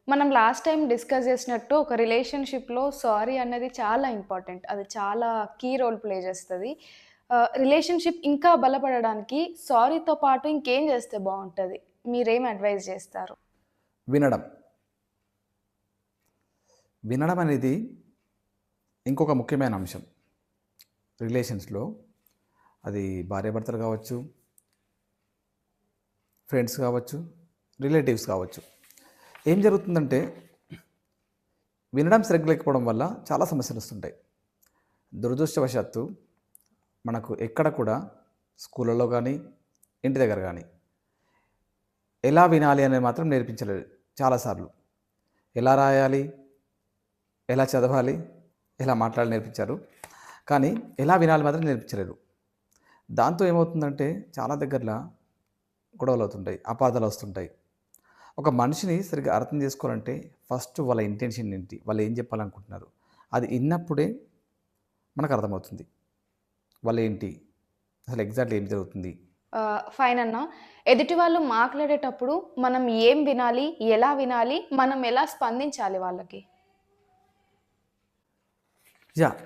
మనం last time discuss చేసినట్టు ఒక రిలేషన్‌షిప్‌లో సారీ అన్నది చాలా ఇంపార్టెంట్. అది చాలా కీ రోల్ ప్లే చేస్తది. రిలేషన్‌షిప్ ఇంకా బలపడడానికి సారీతో పాటు ఇంకేం చేస్తే బావుంటది? మీరేం అడ్వైస్ చేస్తారు? వినడం. వినడం అనేది ఇంకొక ముఖ్యమైన అంశం. రిలేషన్స్‌లో అది భార్యాభర్తలు కావచ్చు, ఫ్రెండ్స్ కావచ్చు, రిలేటివ్స్ కావచ్చు. ఏం జరుగుతుందంటే వినడం సరిగ్గా లేకపోవడం వల్ల చాలా సమస్యలొస్తుంటాయి. దురదృష్టవశాత్తు మనకు ఎక్కడ కూడా స్కూళ్ళలో గానీ, ఇంటి దగ్గర గానీ ఎలా వినాలి అనేది మాత్రం నేర్పించలేదు చాలా సార్లు. ఎలా రాయాలి, ఎలా చదవాలి, ఎలా మాట్లాడాలి నేర్పించారు. కానీ ఎలా వినాలి మాత్రం నేర్పించలేదు. దాంతో ఏమవుతుందంటే చాలా దగ్గరల గొడవలవుతుంటాయి, అపార్థాలొస్తుంటాయి. ఒక మనిషిని సరిగ్గా అర్థం చేసుకోవాలంటే ఫస్ట్ వాళ్ళ ఇంటెన్షన్ ఏంటి? వాళ్ళు ఏం చెప్పాలనుకుంటున్నారు? అది ఇన్నప్పుడే మనకర్థమవుతుంది. వాళ్ళేంటి? అసలు ఎగ్జాక్ట్‌లీ ఏం జరుగుతుంది? ఫైన్ అన్న. ఎదుటి వాళ్ళు మాట్లాడేటప్పుడు మనం ఏం వినాలి? ఎలా వినాలి? మనం ఎలా స్పందించాలి వాళ్ళకి?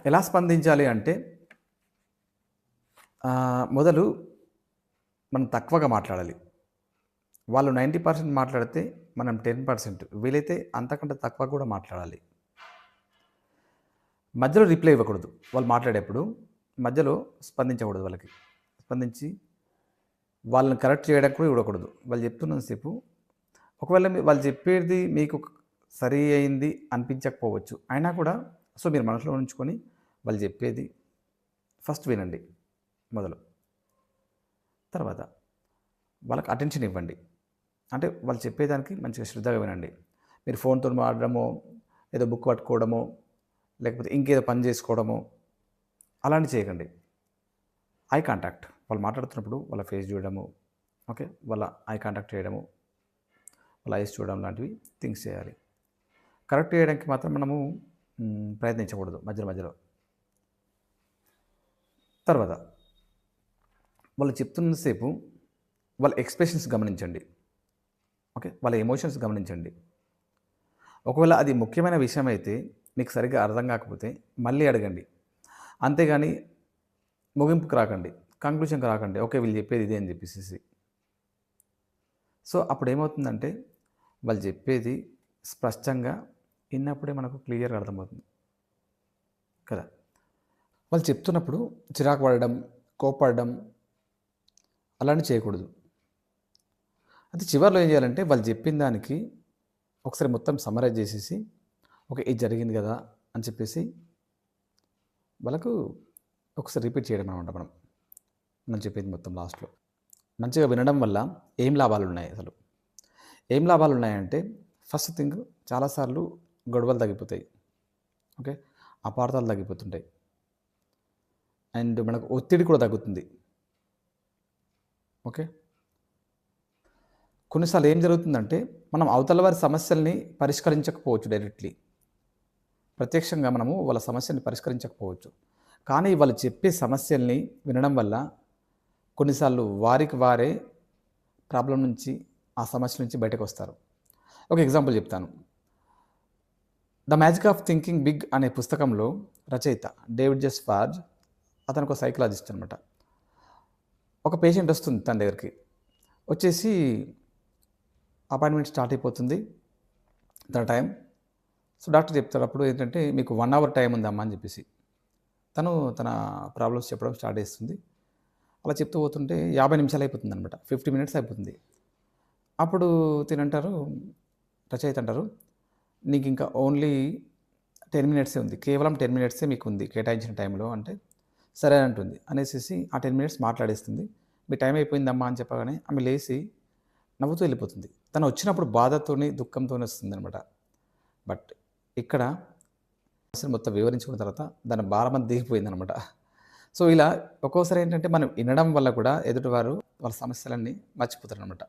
ఎలా స్పందించాలి అంటే మొదలు మనం తక్కువగా మాట్లాడాలి. వాళ్ళు 90% మాట్లాడితే మనం 10% వీలైతే అంతకంటే తక్కువ కూడా మాట్లాడాలి. మధ్యలో రిప్లై ఇవ్వకూడదు. వాళ్ళు మాట్లాడేప్పుడు మధ్యలో స్పందించకూడదు వాళ్ళకి. స్పందించి వాళ్ళని కరెక్ట్ చేయడానికి కూడా ఇవ్వకూడదు. వాళ్ళు చెప్తున్నంత సేపు ఒకవేళ వాళ్ళు చెప్పేది మీకు సరి అయింది అనిపించకపోవచ్చు. అయినా కూడా మీరు మనసులో ఉంచుకొని వాళ్ళు చెప్పేది ఫస్ట్ వినండి మొదలు. తర్వాత వాళ్ళకి అటెన్షన్ ఇవ్వండి. అంటే వాళ్ళు చెప్పేదానికి మంచిగా శ్రద్ధగా వినండి. మీరు ఫోన్‌తోని మాట్లాడడమో, ఏదో బుక్ పట్టుకోవడమో, లేకపోతే ఇంకేదో పని చేసుకోవడమో అలాంటివి చేయకండి. ఐ కాంటాక్ట్ వాళ్ళు మాట్లాడుతున్నప్పుడు వాళ్ళ ఫేస్ చూడడము, ఓకే. వాళ్ళ ఐ కాంటాక్ట్ చేయడము, వాళ్ళ ఐస్ చూడడం లాంటివి థింగ్స్ చేయాలి. కరెక్ట్ చేయడానికి మాత్రం మనము ప్రయత్నించకూడదు మధ్యలో మధ్యలో. తర్వాత వాళ్ళు చెప్తున్న సేపు వాళ్ళ ఎక్స్‌ప్రెషన్స్ గమనించండి. ఓకే. వాళ్ళ ఎమోషన్స్ గమనించండి. ఒకవేళ అది ముఖ్యమైన విషయం అయితే మీకు సరిగ్గా అర్థం కాకపోతే మళ్ళీ అడగండి. అంతేగాని ముగింపుకి రాకండి. కంక్లూషన్‌కి రాకండి. ఓకే. వీళ్ళు చెప్పేది ఇదే అని చెప్పేసేసి. అప్పుడేమవుతుందంటే వాళ్ళు చెప్పేది స్పష్టంగా ఇన్నప్పుడే మనకు క్లియర్‌గా అర్థమవుతుంది కదా! వాళ్ళు చెప్తున్నప్పుడు చిరాకు పడడం, కోప్పడడం అలాంటివి చేయకూడదు. అయితే చివర్లో ఏం చేయాలంటే వాళ్ళు చెప్పిన దానికి ఒకసారి మొత్తం సమ్మరైజ్ చేసేసి, ఓకే. ఇది జరిగింది కదా! అని చెప్పేసి వాళ్ళకు ఒకసారి రిపీట్ చేయడం అనమాట మనం. మనం చెప్పింది మొత్తం లాస్ట్‌లో. మంచిగా వినడం వల్ల ఏం లాభాలున్నాయి అసలు? ఏం లాభాలున్నాయంటే ఫస్ట్ థింగ్ చాలా సార్లు గొడవలు తగ్గిపోతాయి. ఓకే. అపార్థాలు తగ్గిపోతుంటాయి. అండ్ మనకు ఒత్తిడి కూడా తగ్గుతుంది. ఓకే. కొన్నిసార్లు ఏం జరుగుతుందంటే మనం అవతల వారి సమస్యల్ని పరిష్కరించకపోవచ్చు డైరెక్ట్‌లీ. ప్రత్యక్షంగా మనము వాళ్ళ సమస్యని పరిష్కరించకపోవచ్చు. కానీ వాళ్ళు చెప్పే సమస్యల్ని వినడం వల్ల కొన్నిసార్లు వారికి వారే ప్రాబ్లమ్ నుంచి, ఆ సమస్య నుంచి బయటకొస్తారు. ఒక ఎగ్జాంపుల్ చెప్తాను. 'The magic of thinking big' అనే పుస్తకంలో రచయిత డేవిడ్ జె స్పార్జ్ అతనొక సైకాలజిస్ట్ అనమాట. ఒక పేషెంట్ వస్తుంది తన దగ్గరికి. వచ్చేసి అపాయింట్మెంట్ స్టార్ట్ అయిపోతుంది. తన టైం. డాక్టర్ చెప్తాడు అప్పుడు ఏంటంటే, "మీకు 1 అవర్ టైం ఉందమ్మా" అని చెప్పేసి. తను తన ప్రాబ్లమ్స్ చెప్పడం స్టార్ట్ చేస్తుంది. అలా చెప్తూ పోతుంటే 50 నిమిషాలు అయిపోతుందనమాట. 50 మినిట్స్ అయిపోతుంది. అప్పుడు తినంటారు, రచయిత అంటారు, "నీకింకా ఓన్లీ 10 మినిట్సే ఉంది. కేవలం 10 మినిట్సే మీకుంది కేటాయించిన టైంలో" అంటే, సరే అంటుంది. అనేసేసి ఆ 10 మినిట్స్ మాట్లాడేస్తుంది. "మీ టైం అయిపోయిందమ్మా" అని చెప్పగానే ఆమె లేసి నవ్వుతూ వెళ్ళిపోతుంది. తను వచ్చినప్పుడు బాధతోని, దుఃఖంతోని వస్తుందనమాట. బట్ ఇక్కడ సమస్యను మొత్తం వివరించుకున్న తర్వాత దాని భారమంతా దిగిపోయిందనమాట. ఇలా ఒక్కోసారి ఏంటంటే మనం వినడం వల్ల కూడా ఎదుటివారు వాళ్ళ సమస్యలన్నీ మర్చిపోతారనమాట.